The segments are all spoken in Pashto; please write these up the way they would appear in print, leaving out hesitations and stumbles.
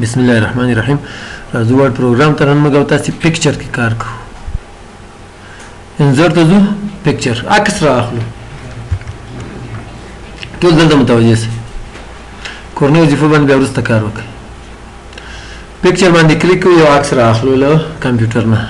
بسم الله الرحمن الرحیم. راځو ورډ پروګرام ته نن موږ تاسو پکچر کې کار کوو. انزر ته ځو، پکچر عکس راخلو. ټول دلته متوجه سئ. کورنۍ وظیفه باندې بیا وروسته کار وکړئ. پکچر باندې کلیک کوئ، یو عکس راخلو له کمپیوټر نه.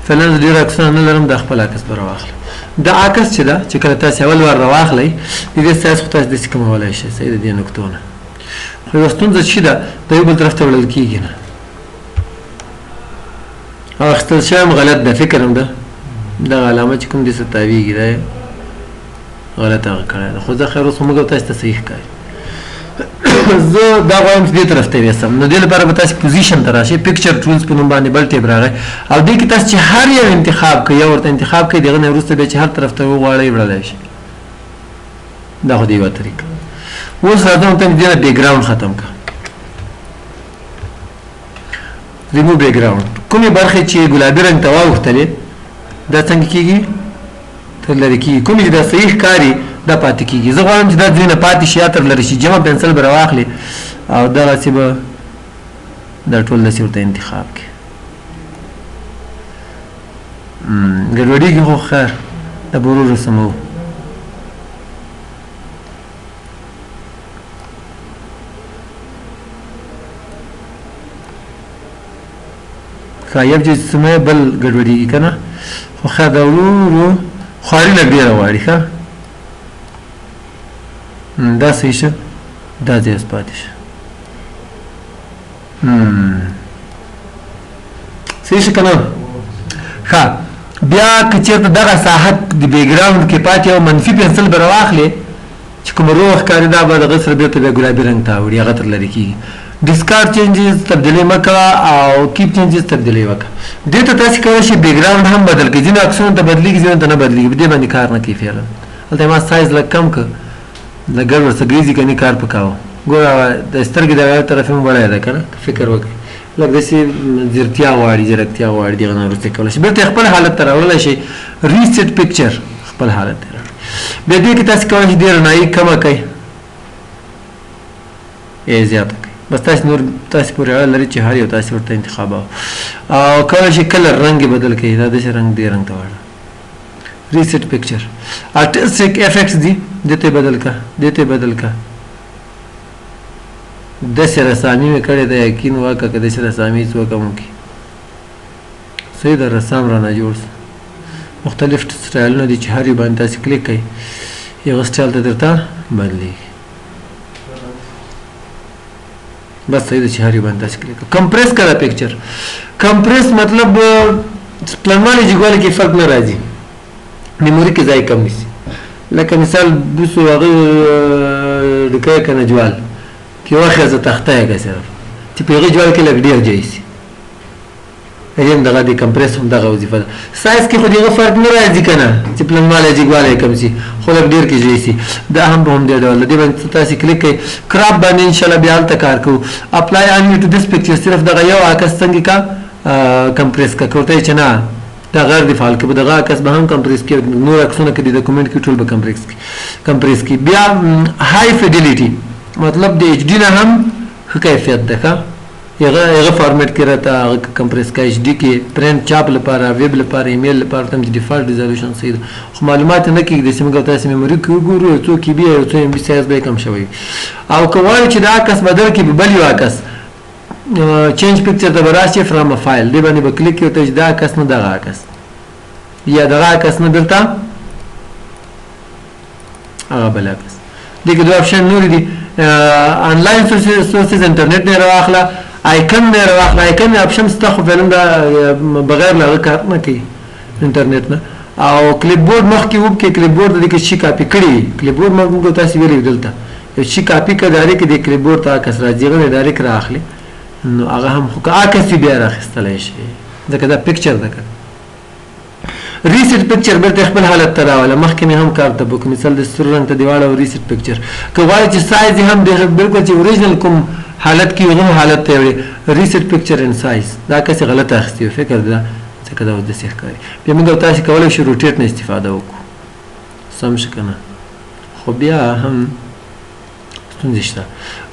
فعلا زه ډېر عکسونه نه لرم، دا خپل عکس به راواخلم. دا عکس چې ده چې کله تاسو اول وار راواخلئ د دې سایز خو تاسو داسې کمولی شئ. صحیح د دې نکتو نه خو یوه ستونزه چې ده د یو بل طرف ته وړل کېږي نه، او اخیستل شوی هم غلط ده. فکر هم ده دغه علامه چې کوم دې څه تاویږي دا یې غلط هغه کړی ده، خو زه خیر اوس خو موږ تاسو ته صحیح ښکاري. زه دا غواړم چې دې طرف ته یوسم. نو دې لپاره به تاسو پوزیشن ته راشئ، پکچر ټولز په نوم باندې بل ټیب راغی او دې کې تاسو چې هر یو انتخاب کوئ یا ورته انتخاب کوئ، دغه نه وروسته بیا چې هر طرف ته وغواړئ وړلی شئ. دا خو د یوه طریقه. اوس راځم ته دې نه بیک ګراوند ختم کړه. ریموو بیک ګراوند. کومې برخې چې ګلابي رنګ ته واوښتلې دا څنګه کېږي؟ تر لرې کېږي. کومې چې دا صحیح ښکاري دا پاتې کېږي. زه غواړم چې دا ځینې نه پاتې شي یا تر لرې شي. جمع پنسل به راواخلې او دغسې به دا ټول داسې ورته انتخاب کړي. ګډوډېږي خو خیر دا به ورو رسموو. یو جسمه بل ګډوډېږي که نه، خو خیر دا ورو ورو خواري لږ ډېره غواړي. ښه دا صحیح شه، دا ځای اوس پاتې شه. صحیح شه که نه؟ ښه بیا که چېرته دغه ساحه د بیکګراوند کې پاتې او منفي پنسل به راواخلې چې کومه روغ ښکاري دا به دغه سره بېرته بیا ګلابي رنګ ته اوړي، هغه تر لرې کېږي. ډسکارډ چینجز تبدیلي مه کوه او کیپ چینجز تبدیلي وکړه. دې ته تاسې کولی شئ بیکګراوند هم بدل کړئ. ځینو عکسونو ته بدلېږي، ځینو ته نه بدلېږي. په دې باندې کار نه کوي فعلا. هلته ما سایز لږ کم کړه، لږ ګډ ورڅه ګریزي کني کار پکاوه. ګوره د سترګې د یوه طرف هم وړی ده که نه، فکر وکړئ. لږ داسې ځیرتیا غواړي، ځیرکتیا غواړي. دغه نه وروسته کولی شئ بېرته خپل حالت ته راوړلی شئ. ریسیټ پکچر خپل حالت ته راوړئ. بیا دې کې تاسې کولی شئ دې رڼایي کمه کړئ یا زیاته کړئ. بس تاسو نور تاسو پورې اړه لري چې هر یو تاسو ورته انتخابوه او کولی شئ کلر رنګ یې بدل کړئ. دا داسې رنګ دې رنګ ته واړه. ریسیټ پکچر آرټسټیک افیکټس دي، دې ته یې بدل کړه، دې ته یې بدل کړه. داسې رسامي مې کړې ده، یقین وکړه که داسې رسامي څوک هم وکړي. صحیح ده، رسام رانه جوړ شه. مختلف سټایلونه دي چې هر یو باندې تاسې کلیک کوئ، یو سټایل ته درته بدلېږي. بس صحیح ده چې هر یو باندې تاسې کلیک کوئ. کمپریس کړه پکچر. کمپریس مطلب پلنوالي جګوالي کې فرق نه راځي، میموري کې ځای کم نیسي. لکه مثال بوسو هغه ډکه که نه جوال کې واخېزه تخته یې که صرف چې په هغې جوال کې لږ ډېر ځای سي. هم دغه د کمپریس هم دغه وظیفه ده. سایز کې خو د هغه فرق نه راځي که نه چې پلنوالی جګوالی کم سي، خو لږ ډېر کې ځای سي. دا هم په همدې ډول ده. دې باندې تاسې کلیک کوئ. کراپ باندې انشاءالله بیا هلته کار کوو. اپلای انمی ټو دس پکچر صرف دغه یو عکس څنګه کا کمپریس کا که ورته یې چې نه دا غیر دفعال کې به دغه عکس به هم کمپریس کړي، نور عکسونه که د ډاکومنټ کې ټول به کمپریس کړي. بیا های فیډیلیټي مطلب د ایچ ډي نه هم ښه کیفیت ده. ښه هغه فارمیټ کې راته هغه کمپریس کا ایچ ډي کې پرنټ چاپ لپاره، ویب لپاره، ایمیل لپاره ته هم چې ډیفالټ ریزولوشن صحیح ده. خو معلومات نه کېږدي چې موږ تاسې میموري کې وګورو یو څو کې بي یو څو MB سایز به یې کم شوی. او که غواړئ چې دا عکس بدل کړي په بل یو عکس، چینج پکچر ته به راشئ فرام ا فایل. دې باندې به کلیک کړئ ورته چې دا عکس نه دغه عکس یا دغه عکس نه بېرته هغه بل عکس. دې کې دوه اپشن نورې دي. آنلاین سورسز انټرنیټ نه یې راواخله، آیکن نه یې راواخله. آیکن اپشن شته خو فعلا دا بغیر له هغه کار نه کوي انټرنیټ نه. او کلیپ بورډ مخکې وکړئ. کلیپ بورډ د دې کې شي کاپي کړي وي. کلیپ بورډ موږ تاسې ویلي دلته یو شي کاپي کړه ډایرکټ د کلیپ بورډ ته عکس راځي، هغه نه ډایرکټ رااخلي. نو هغه هم خو که عکس وي بیا رااخیستلی شي ځکه دا پکچر ده که. ریسیټ پکچر بیرته خپل حالت ته راوله. مخکې مې هم کار ته وکړ. مثال د سور رنګ ته دې واړوه ریسیټ پکچر. که غواړئ چې سایز یې هم بلکل چې اوریجنل کوم حالت کې هغه حالت ته یې وړي. ریسیټ پکچر ان سایز دا کسې غلطه اخیستې وي، فکر ده ځکه دا اوس داسې ښکاري. بیا موږ تاسې کولی شو روټیټ نه استفاده وکړو. سم شه که نه؟ خو بیا هم ستونزې شته.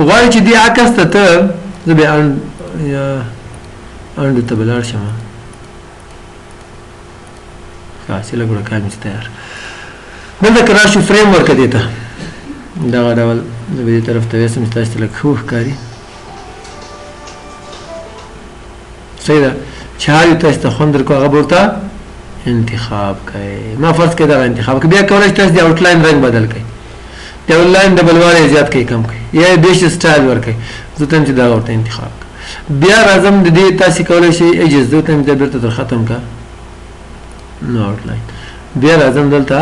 غواړئ چې دې عکس ته ته زه بیا انډو ته به لاړ شم خلاص لږ وړه کار مې تیار دلته که راشو فریم ورکه دې ته دغه ډول زه به دې طرف ته ویسم چې تاسو ته لږ ښه وښکاري صحیح ده چې هر یو تاسو ته خوند درکړو هغه به ورته انتخاب کوئ ما فرض کړئ دغه انتخاب کړئ بیا کولی شئ تاسو د آوټلاین رنګ بدل کړئ د آوټلاین ډبلوالی زیات کړئ کم کړئ یا یې بیش سټایل ورکړئ زه ته چې دغه ورته انتخاب کړئ بیا راځم د دې تاسو کولی شئ ایجز زه ته دا بېرته در ختم کړه نو آوټلاین بیا راځم دلته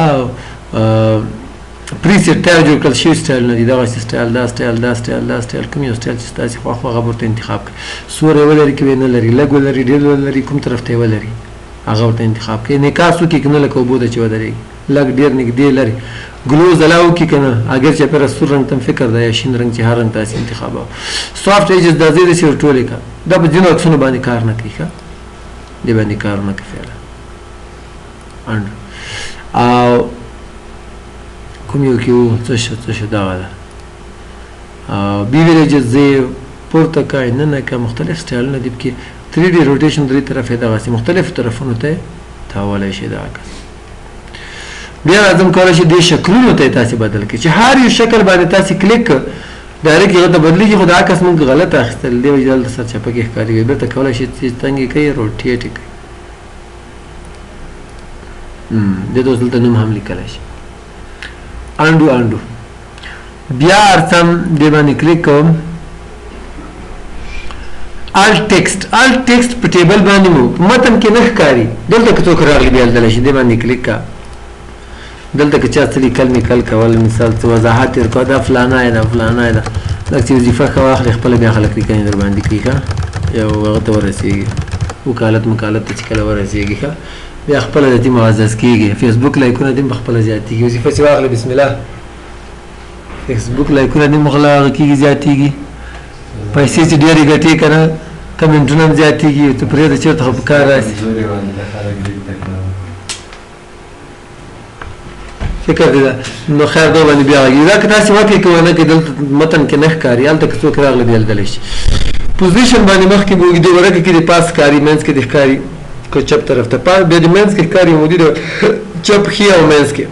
پریسیټ ټایل جوړ کړل شوي سټایل نه دي دغسې سټایل دا سټایل دا سټایل دا سټایل کوم یو سټایل چې ستاسې خوښ هغه ورته انتخاب کړئ سوری ولري که نه لري لږ ولري ډېر ولري کوم طرف ته یې ولري هغه ورته انتخاب کړئ انعکاس وکړي که نه لکه اوبو ته چې ودرېږي لږ ډېر نږدې لري ګلو ځلا وکړي که نه اگر چې پیره سور رنګ ته فکر ده یا شین رنګ چې هر رنګ تاسې انتخابوه سافټ ایجز دا ځای داسې ورټولې کړه دا په ځینو عکسونو باندې کار نه کوي ښه دې باندې کار نه کوي فعلا او کوم یو کې و څه شو دغه ده بي ویلیجز ځای پورته کړئ ننه کړه مختلف سټایلونه دي پکې 3D روټیشن درې طرفې دغسې مختلفو طرفونو ته تاولی شي دا عکس بیا راځم کولی شي دې شکلونو ته یې تاسې بدل کړئ چې هر یو شکل باندې تاسې کلیک کړه ډایرکټ هغه ته بدلېږي خو دا عکس موږ غلط اخیستل دې وجې دلته سرچپه کې ښکارېږي بېرته کولی شي چې تنګ یې کوئ روټیټ یې کوئ دې ته اوس دلته نوم هم لیکلی شي انډو بیا ارڅم دې باندې کلیک کوم الټ ټیکسټ په ټیبل باندې مو متن کې نه ښکاري دلته که څوک راغلی بیا هلته شي دې باندې کلیک کړه دلته که چا څه لیکل میکل کول مثال څه وضاحت یې ورکوه دا فلانه یې ده فلانه یې ده لږ چې وظیفه ښه واخلې خپله بیا خلک لیکنې در باندې کوي ښه یو هغه ته ورسېږي وکالت ته چې کله ورسېږي ښه بیا خپله د دې معزز کېږي فیسبوک لایکونه دې هم پخپله زیاتېږي وظیفه چې واخلې بسم الله فیسبوک لایکونه دې هم خپله هغه کېږي زیاتېږي پیسې چې ډېرې ګټې که نه کمنټونه هم زیاتېږي ته پرېږده چېرته خو په کار راسي فکر دی دا نو خیر دا باندې بیا غږېږي دا که تاسې وکړئ که ونه کړئ دلته متن کې نه ښکاري هلته که څوک راغله بیا لیدلی شي پوزیشن باندې مخکې به اوږدې ورکه کې د پاس ښکاري منځ کې د ښکاري که چپ طرف ته بیا د منځ کې ښکاري مودي د چپ ښي او منځ کې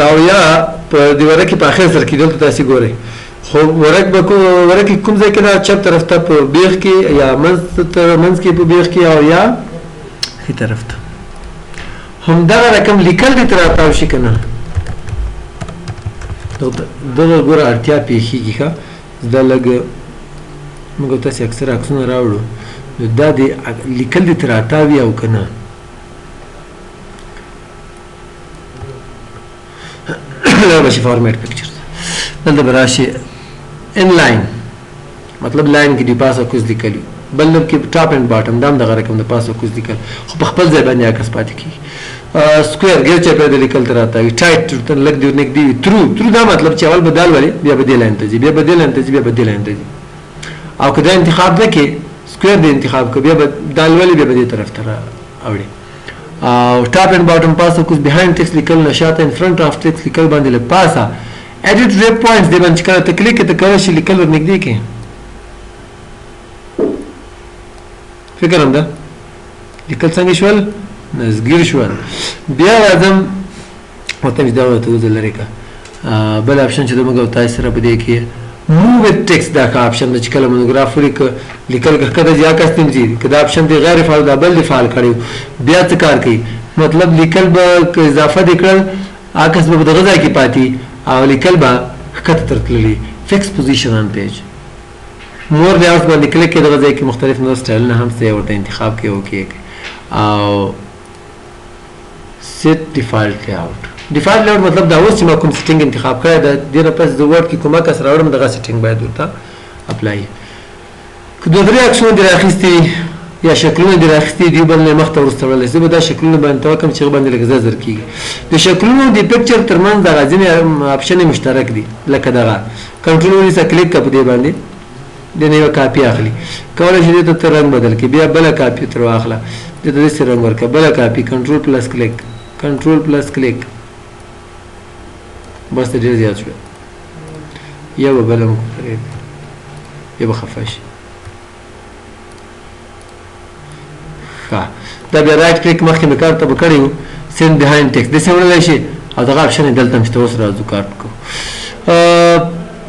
او یا په د ورکې په اخر سر کې دلته تاسې ګورئ خو ورکې کوم ځای کې دا چپ طرف ته په بیخ کې یا منځ کې په بیخ کې او یا ښي طرف ته همدغه رقم لیکل دې ته راتاو شي که نه دغه ګوره اړتیا پېښېږي ښه دا لږ موږ تاسې اکثر عکسونه راوړو نو دا د لیکل دې ته راتاوي او که نه دا به شي فارمیټ پکچر دلته به راشي ان لاین مطلب لاین کې د پاسه کوز لیکلي بل نوم کې ټاپ اینډ باټم دا هم دغه رقم د پاسه کوز لیکل خو په خپل ځای باندې عکس پاتې کېږي سکویر ګیر چپه د لیکل ته راته وي ټایټ ورته لږ دې ورنږدې وي ترو دا مطلب چې اول به دال ولې بیا به دې لاین ته ځي بیا به دې لاین ته ځي بیا به دې لاین ته ځي او که دا انتخاب نه کړې سکویر دې انتخاب کړه بیا به دال ولې بیا به دې طرف ته اوړي او ټاپ اینډ باټم پاسه کوز بیهایند ټیکسټ لیکل نه شاته ان فرنٹ اف ټیکسټ لیکل باندې له پاسه ایډیټ ریپ پوینټس دې باندې چې کله ته کلیک کړې ته کولی شي لیکل ورنږدې کړې فکر هم ده لیکل څنګه شول نزګیر شول بیا راځم ورته مې دا ورته وځه لرې کړه بل اپشن چې د موږ او تاسې سره په دې کې موو وت ټیکسټ دا ښه اپشن ده چې کله مونوګراف ولیکه لیکل که ښکته ځي عکس ته هم ځي که دا اپشن دی غیر فعال دا بل دی فعال کړی بیا څه کار کوي مطلب لیکل به که اضافه دې کړل عکس به په دغه ځای کې پاتې او لیکل به ښکته تر تللي فکس پوزیشن آن پیج مور لیاوټ باندې کلیک کړئ دغه ځای کې مختلف نور سټایلونه هم څه ورته انتخاب کړئ اوکې او set default layout default layout مطلب دا اوس چې ما کوم سیټینګ انتخاب کړی دا دې نه پس د ورډ کې کومه کس راوړم دغه سیټینګ باید ورته اپلای که دوه درې عکسونه دې راخیستي یا شکلونه دې راخیستي دې بل نه مخته وروسته وړلی زه به دا شکلونه باندې توکم چې هغه باندې لږ زر کېږي د شکلونو د پکچر ترمنځ دغه ځینې اپشنې مشترک دي لکه دغه کنټرول ونیسه کلیک کړه په دې باندې دې نه یوه کاپي اخلي کولی شي دې ته ته رنګ بدل کړي بیا بله کاپي تر واخله دې ته داسې رنګ ورکړه بله کاپي کنټرول پلس کلیک بس ته ډېر زیات شو یا به بله هم یا به خفه شي ښه دا بیا رائټ کلیک مخکې مې کار ته به کړی وو سینډ بیهایند ټیکسټ داسې وړلی شي او دغه اپشن یې دلته هم شته اوس راځو کار کوو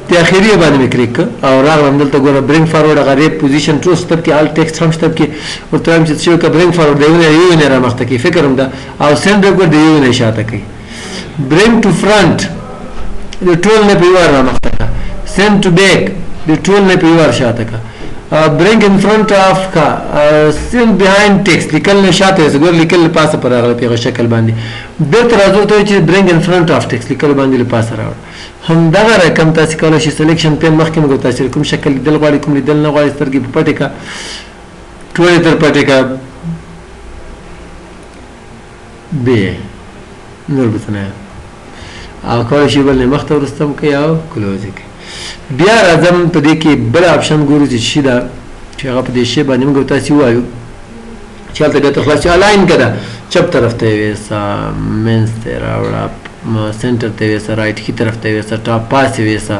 د اخري باندې مې کلیک کړ او راغلم دلته ګوره برینګ فارورډ هغه ریپ پوزیشن ټول شته کې آل ټیکسټ هم شته کې ورته وایم چې څه وکړه برینګ فارورډ د یو نه رامخته کوي فکر هم ده او سینډ بیکورډ د یو نه شاته کوي برینګ ټو فرنٹ د ټول نه په یو رامخته کا سینډ ټو بیک د ټول نه په یو شاته کا برینګ ان فرنٹ اف کا سینډ بیهایند ټیکسټ لیکل نه شاته زګور لیکل پاسه پر راغله په شکل باندې به تر راځو ته چې برینګ ان فرنٹ اف ټیکسټ لیکل باندې پاسه راوړ هم دغه رقم تاسو کولای شئ سلیکشن پین مخکې موږ تاسو کوم شکل لیدل غواړئ کوم لیدل نه غواړئ سترګې په پټه کا ټول تر پټه کا به نور بسنه او کولای شئ بل نه مخته ورستم کوي او کلوز کوي بیا راځم په دې کې بل اپشن ګورو چې شي دا چې هغه په دې شی باندې موږ تاسو وایو چې هلته ګټه خلاص الاین کړه چپ طرف ته وېسا مینس ته راوړه سنټر ته وېسا رائټ کی طرف ته وېسا ټاپ پاس وېسا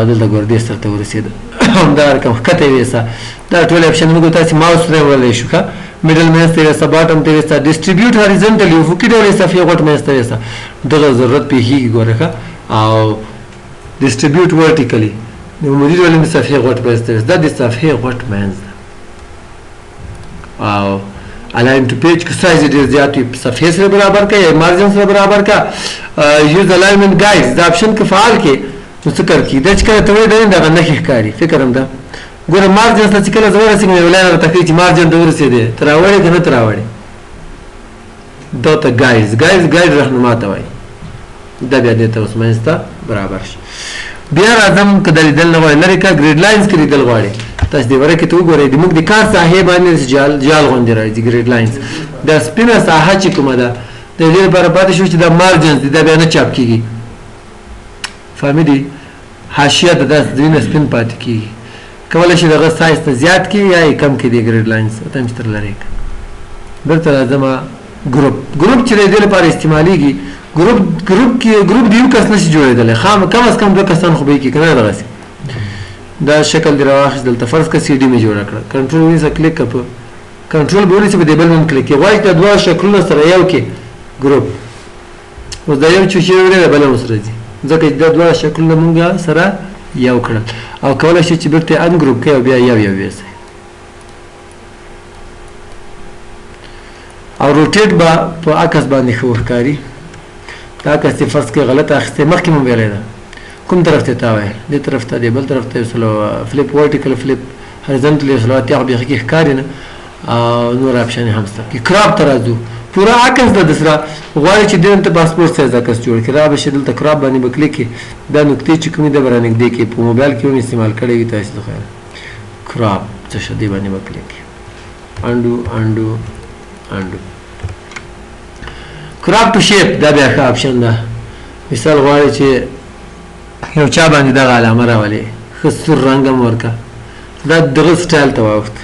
دلته ګور دې سره ته ورسید دا رقم کته وېسا دا ټول اپشن موږ تاسو ماوس سره ولې شو کا میډل مینس ته وېسا باټم ته وېسا ډیسټریبیوټ هوریزونټلی افقي ډول صفحه غټ مینس ته وېسا دغه ضرورت په هیڅ ګوره او distribute vertically د عمودي ډول د صفحې غټ مینځ ته دا د صفحې غټ مینځ او align to page که سایز ډېر زیات وي صفحې سره برابر کا یا مارجن سره برابر کا use alignment guides دا اپشن که فعال کې نو څه کار کی دا چې کله ته وایې دغه نښې ښکاري فکر هم ده ګوره مارجن ته چې کله زه ورسېږم یو لاین راته ښیي چې مارجن ته ورسېدی ته راوړې که نه ته راوړې دا ته ګایډ رهنما ته وایي دا بیا دې ته اوس منځ ته برابر شي بیا راځم که د لیدل نه غواړې لرې که ګریډ لاینز کې لیدل غواړې تاسو دې وره کې ته وګورئ د موږ د کار ساحې باندې جال غوندې راځي ګریډ لاینز دا سپینه ساحه چې کومه ده د دې لپاره پاتې شو چې دا مارجنز دي دا بیا نه چاپ کېږي فهمیدي حاشیه د داس دینه سپین پاتې کېږي کولی شي دغه سایز ته زیات کړي یا یې کم کړي د ګریډ لاینز ته هم چې تر لرې کړه بېرته راځم ګروپ چې د دې لپاره استعمالیږي ګروپ د یو کس نشي جوړېدلی کم از کم دوه کسان خو به یې کړي که نه دغسې دا شکل دې راواخیست دلته فرض کړه سی ډي مې جوړه کړه کنټرول ونیسه کلیک کړه کنټرول به ونیسي په دې بل هم کلیک کړي غواړي چې دا دوه شکلونه سره یو کې ګروپ اوس دا یو چې شوی دی بل هم سره ځي ځکه چې دا دوه شکلونه مونږ سره یو کړل او کولی شي چې بیرته ان ګروپ کړئ او بیا یو ویسئ او روټیټ به په عکس باندې ښه ښکاري دا عکس چې فرض کړئ غلط اخیستی مخکې مو ویلی ده کوم طرف ته تاوی دې طرف ته دی بل طرف ته یوسلو فلپ ورټیکل فلپ هریزنټل یوسلو اتیا خو بیخي ښکاري نه او نور اپشن هم شته کې کراپ ته راځو پورا عکس د سره غواړي چې دلته پاسپورت سایز عکس جوړ کړي را به شي دلته کراپ باندې به کلیک کړي دا نقطې چې کومې ده به رانږدې کړي په موبایل کې هم استعمال کړی وي تاسو د خیر کراپ څه شه دې باندې به کلیک کړي انډو کراپ ټو شیپ دا بیا ښه اپشن ده مثال غواړي چې یو چا باندې دغه علامه راولي ښه سور رنګ هم ورکړه دا دغه سټایل ته واوښت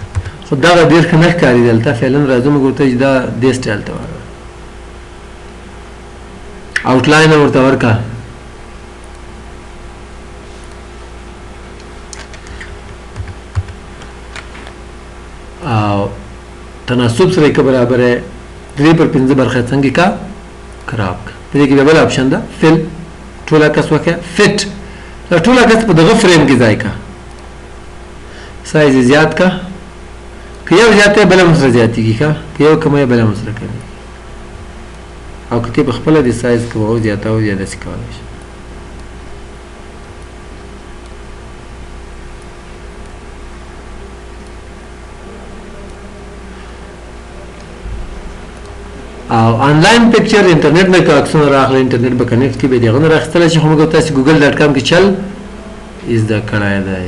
خو دغه ډېر ښه نه ښکاري دلته فعلا راځو موږ ورته چې دا دې سټایل ته واړه آوټلاین هم ورته ورکړه او تناسب سره یې که برابر یې 3/5 برخه څنګه کا خراب کا په دې کې بل اپشن ده فل ټول عکس وکړه فټ ټول عکس په دغه فریم کې ځای کا سایز زیات کا که یو زیاته بل هم سره زیاتېږي که یو کمه بل هم سره کوي او که ته په خپله د سایز کوه او زیاتوه یا داسې کولی شي او آنلاین پکچر انټرنیټ نه که عکسونه راغله انټرنیټ به کنیکټ کړي به د هغه نه راخیستلی شي خو موږ تاسې ګوګل ډاټ کام کې چل زده کړی دی